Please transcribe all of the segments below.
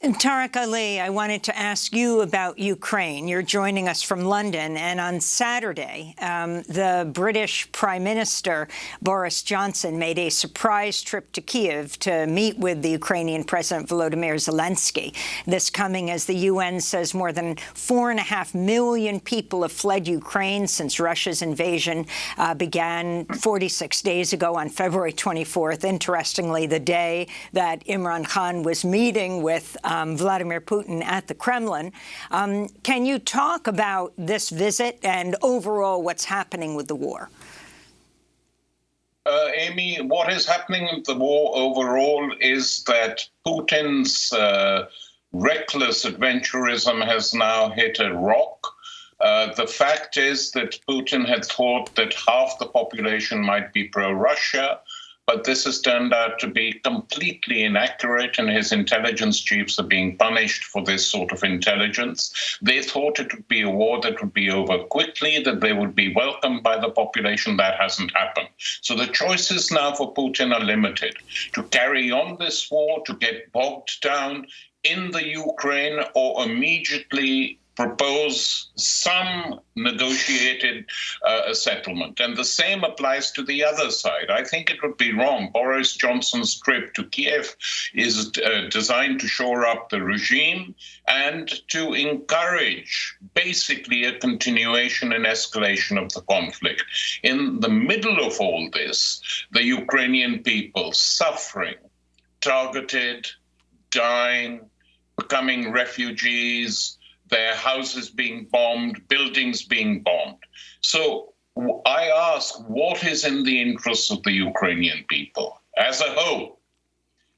And Tariq Ali, I wanted to ask you about Ukraine. You're joining us from London, and on Saturday, the British Prime Minister, Boris Johnson, made a surprise trip to Kyiv to meet with the Ukrainian President Volodymyr Zelensky. This coming as the UN says more than 4.5 million people have fled Ukraine since Russia's invasion began 46 days ago on February 24th. Interestingly, the day that Imran Khan was meeting with Vladimir Putin at the Kremlin. Can you talk about this visit and overall what's happening with the war? Amy, what is happening with the war overall is that Putin's reckless adventurism has now hit a rock. The fact is that Putin had thought that half the population might be pro-Russia, but this has turned out to be completely inaccurate, and his intelligence chiefs are being punished for this sort of intelligence. They thought it would be a war that would be over quickly, that they would be welcomed by the population. That hasn't happened. So the choices now for Putin are limited: to carry on this war, to get bogged down in the Ukraine, or immediately propose some negotiated settlement. And the same applies to the other side. I think it would be wrong. Boris Johnson's trip to Kiev is designed to shore up the regime and to encourage basically a continuation and escalation of the conflict. In the middle of all this, the Ukrainian people suffering, targeted, dying, becoming refugees, their houses being bombed, buildings being bombed. So I ask, what is in the interests of the Ukrainian people as a whole?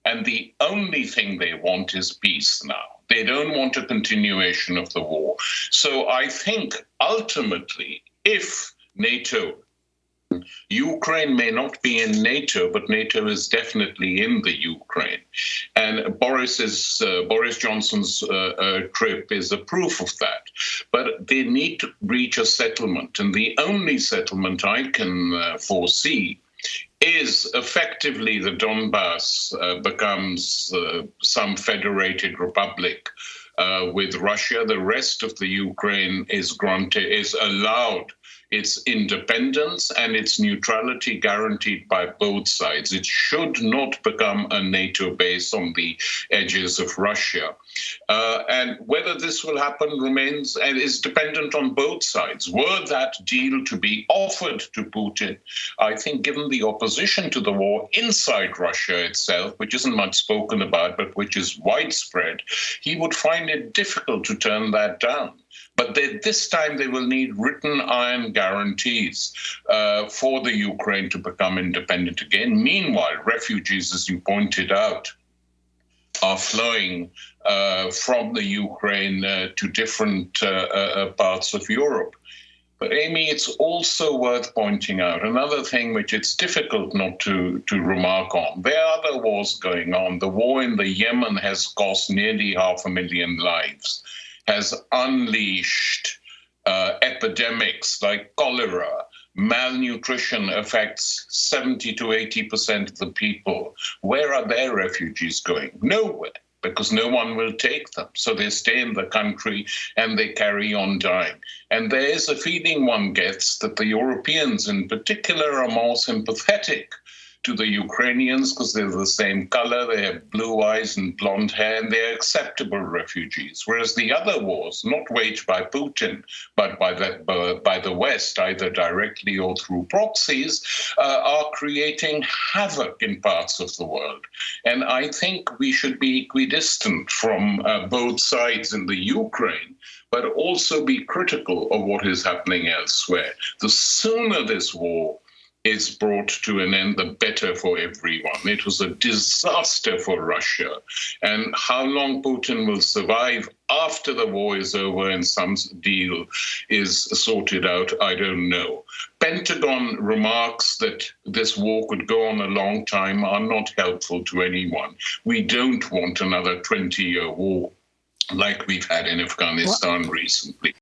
And the only thing they want is peace now. They don't want a continuation of the war. So I think ultimately, if NATO, Ukraine may not be in NATO, but NATO is definitely in the Ukraine. And Boris Johnson's trip is a proof of that. But they need to reach a settlement. And the only settlement I can foresee is effectively the Donbas becomes some federated republic with Russia. The rest of the Ukraine is allowed its independence and its neutrality guaranteed by both sides. It should not become a NATO base on the edges of Russia. And whether this will happen remains and is dependent on both sides. Were that deal to be offered to Putin, I think given the opposition to the war inside Russia itself, which isn't much spoken about, but which is widespread, he would find it difficult to turn that down. But this time they will need written iron guarantees for the Ukraine to become independent again. Meanwhile, refugees, as you pointed out, are flowing from the Ukraine to different parts of Europe. But Amy, it's also worth pointing out another thing which it's difficult not to remark on. There are other wars going on. The war in the Yemen has cost nearly 500,000 lives, has unleashed epidemics like cholera. Malnutrition affects 70 to 80% of the people. Where are their refugees going? Nowhere, because no one will take them. So they stay in the country and they carry on dying. And there is a feeling one gets that the Europeans in particular are more sympathetic to the Ukrainians because they're the same color, they have blue eyes and blonde hair, and they're acceptable refugees. Whereas the other wars, not waged by Putin, but by the West, either directly or through proxies, are creating havoc in parts of the world. And I think we should be equidistant from both sides in the Ukraine, but also be critical of what is happening elsewhere. The sooner this war is brought to an end, the better for everyone. It was a disaster for Russia. And how long Putin will survive after the war is over and some deal is sorted out, I don't know. Pentagon remarks that this war could go on a long time are not helpful to anyone. We don't want another 20-year war like we've had in Afghanistan recently.